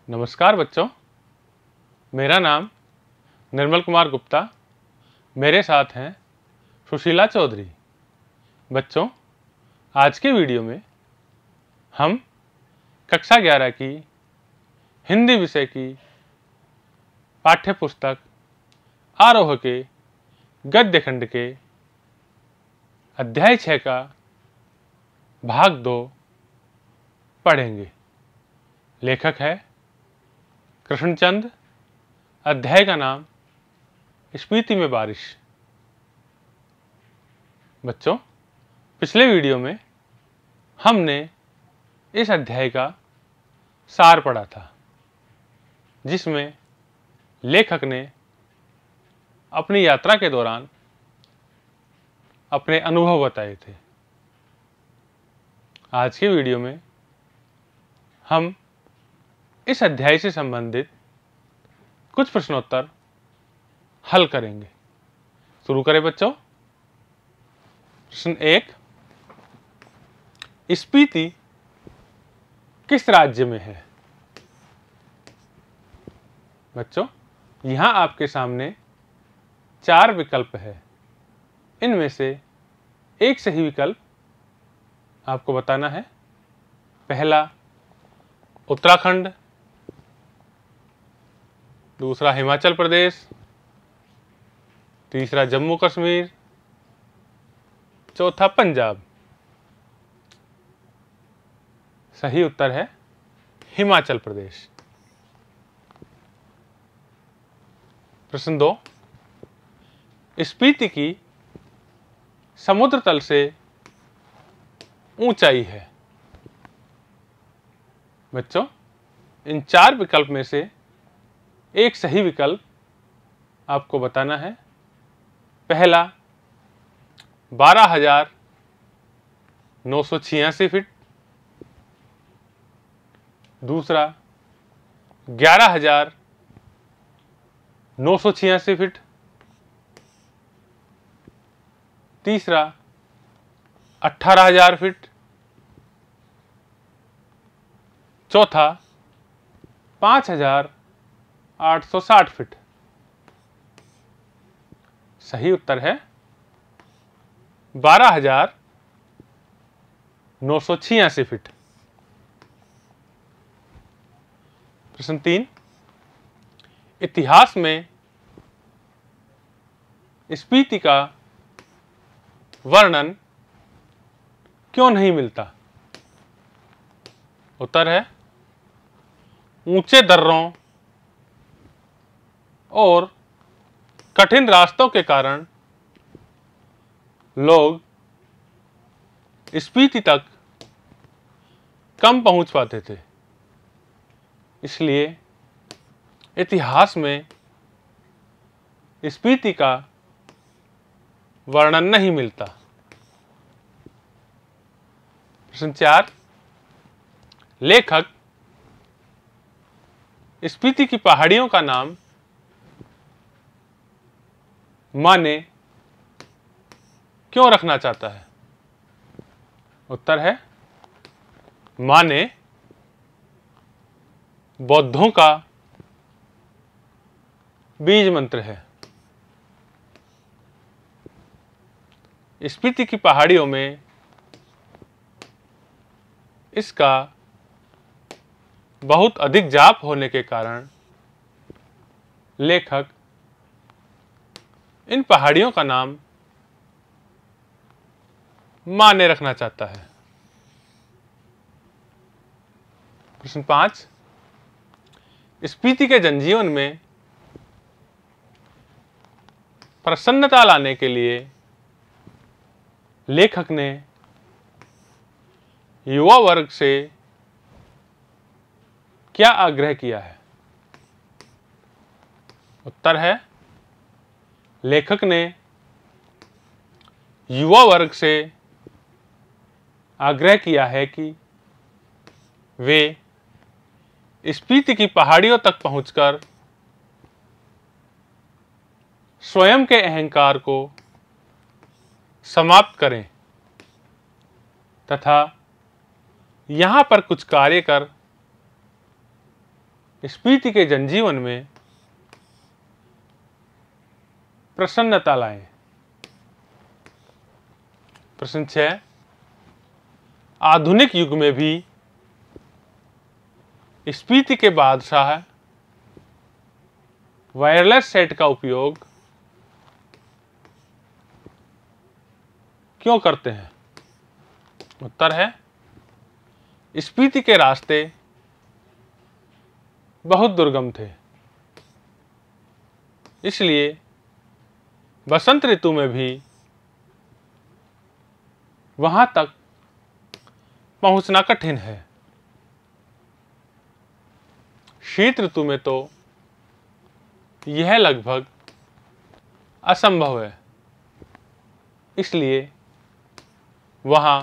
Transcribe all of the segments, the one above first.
नमस्कार बच्चों, मेरा नाम निर्मल कुमार गुप्ता। मेरे साथ हैं सुशीला चौधरी। बच्चों, आज के वीडियो में हम कक्षा 11 की हिंदी विषय की पाठ्य पुस्तक आरोह के गद्य खंड के अध्याय 6 का भाग 2 पढ़ेंगे। लेखक है कृष्णचंद। अध्याय का नाम स्पीति में बारिश। बच्चों, पिछले वीडियो में हमने इस अध्याय का सार पढ़ा था, जिसमें लेखक ने अपनी यात्रा के दौरान अपने अनुभव बताए थे। आज के वीडियो में हम इस अध्याय से संबंधित कुछ प्रश्नोत्तर हल करेंगे। शुरू करें बच्चों। प्रश्न 1, स्पीति किस राज्य में है? बच्चों, यहां आपके सामने 4 विकल्प है। इनमें से एक सही विकल्प आपको बताना है। पहला उत्तराखंड, दूसरा हिमाचल प्रदेश, तीसरा जम्मू कश्मीर, चौथा पंजाब। सही उत्तर है हिमाचल प्रदेश। प्रश्न 2, स्पीति की समुद्र तल से ऊंचाई है। बच्चों, इन 4 विकल्प में से एक सही विकल्प आपको बताना है। पहला 12,986 फीट, दूसरा 11,986 फीट, तीसरा 18,000 फीट, चौथा 5,860 फीट। सही उत्तर है 12,986 फीट। प्रश्न 3, इतिहास में स्पीति का वर्णन क्यों नहीं मिलता? उत्तर है ऊंचे दर्रों और कठिन रास्तों के कारण लोग स्पीति तक कम पहुंच पाते थे। इसलिए इतिहास में स्पीति का वर्णन नहीं मिलता। प्रश्न 4, लेखक स्पीति की पहाड़ियों का नाम माने क्यों रखना चाहता है? उत्तर है माने बौद्धों का बीज मंत्र है। स्पीति की पहाड़ियों में इसका बहुत अधिक जाप होने के कारण लेखक इन पहाड़ियों का नाम माने रखना चाहता है। प्रश्न 5, स्पीति के जनजीवन में प्रसन्नता लाने के लिए लेखक ने युवा वर्ग से क्या आग्रह किया है? उत्तर है लेखक ने युवा वर्ग से आग्रह किया है कि वे स्पीति की पहाड़ियों तक पहुंचकर स्वयं के अहंकार को समाप्त करें तथा यहां पर कुछ कार्य कर स्पीति के जनजीवन में प्रसन्नता लाएं। प्रश्न 6, आधुनिक युग में भी स्पीति के बादशाह वायरलेस सेट का उपयोग क्यों करते हैं? उत्तर है, स्पीति के रास्ते बहुत दुर्गम थे, इसलिए बसंत ऋतु में भी वहां तक पहुंचना कठिन है। शीत ऋतु में तो यह लगभग असंभव है, इसलिए वहां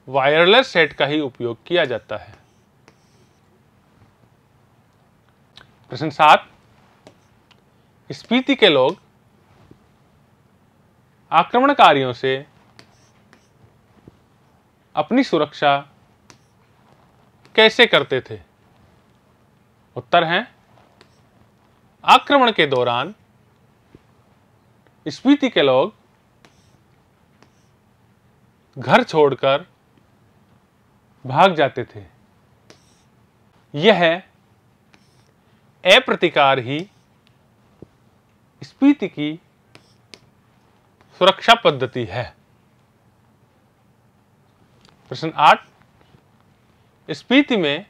वायरलेस सेट का ही उपयोग किया जाता है। प्रश्न 7, स्पीति के लोग आक्रमणकारियों से अपनी सुरक्षा कैसे करते थे? उत्तर है, आक्रमण के दौरान स्पीति के लोग घर छोड़कर भाग जाते थे। यह अप्रतिकार ही स्पीति की सुरक्षा पद्धति है। प्रश्न 8, स्पीति में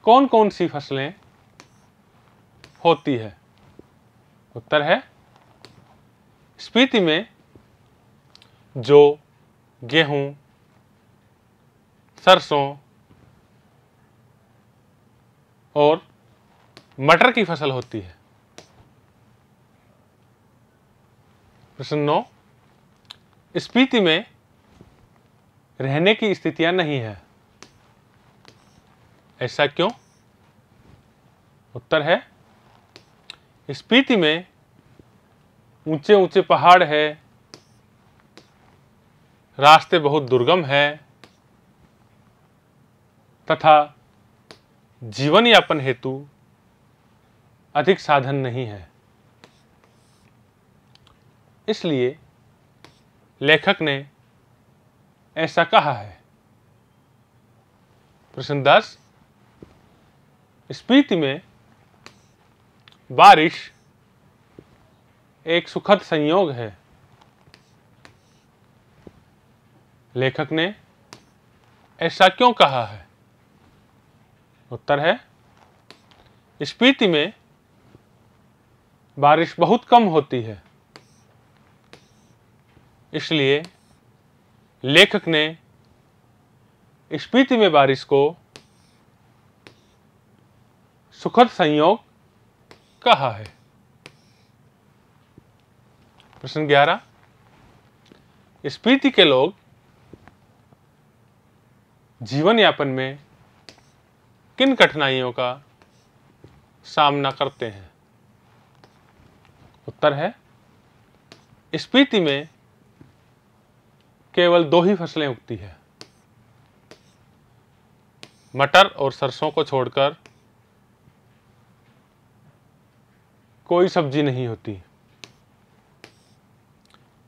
कौन कौन सी फसलें होती है? उत्तर है, स्पीति में जौ, गेहूं, सरसों और मटर की फसल होती है। प्रश्न 9, स्पीति में रहने की स्थितियां नहीं है, ऐसा क्यों? उत्तर है, स्पीति में ऊंचे ऊंचे पहाड़ है, रास्ते बहुत दुर्गम है तथा जीवन यापन हेतु अधिक साधन नहीं है। इसलिए लेखक ने ऐसा कहा है। प्रश्न 10, स्पीति में बारिश एक सुखद संयोग है। लेखक ने ऐसा क्यों कहा है? उत्तर है, स्पीति में बारिश बहुत कम होती है, इसलिए लेखक ने स्पीति में बारिश को सुखद संयोग कहा है। प्रश्न 11, स्पीति के लोग जीवन यापन में किन कठिनाइयों का सामना करते हैं? उत्तर है, स्पीति में केवल 2 ही फसलें उगती है, मटर और सरसों को छोड़कर कोई सब्जी नहीं होती।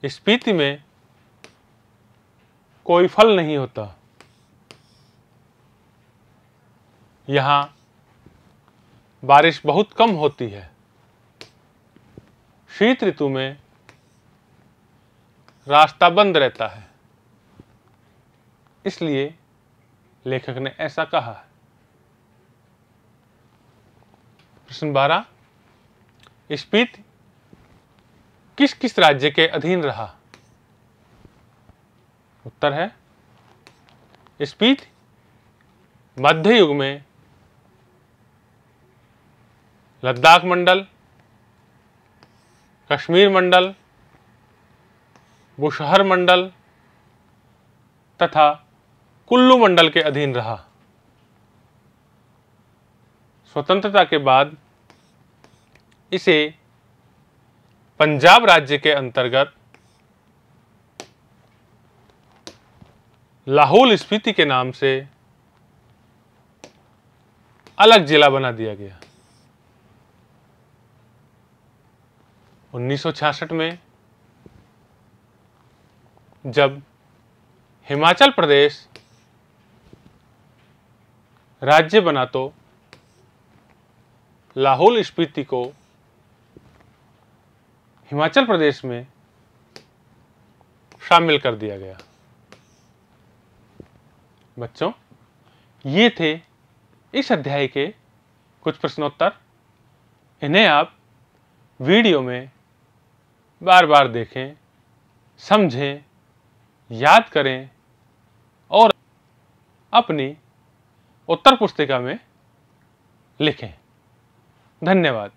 स्पीति में कोई फल नहीं होता। यहां बारिश बहुत कम होती है। शीत ऋतु में रास्ता बंद रहता है, इसलिए लेखक ने ऐसा कहा है। प्रश्न 12, स्पीति किस किस राज्य के अधीन रहा? उत्तर है, स्पीति मध्य युग में लद्दाख मंडल, कश्मीर मंडल, बुशहर मंडल तथा कुल्लू मंडल के अधीन रहा। स्वतंत्रता के बाद इसे पंजाब राज्य के अंतर्गत लाहौल स्पीति के नाम से अलग जिला बना दिया गया। 1966 में जब हिमाचल प्रदेश राज्य बना तो लाहौल स्पीति को हिमाचल प्रदेश में शामिल कर दिया गया। बच्चों, ये थे इस अध्याय के कुछ प्रश्नोत्तर। इन्हें आप वीडियो में बार बार देखें, समझें, याद करें और अपनी उत्तर पुस्तिका में लिखें। धन्यवाद।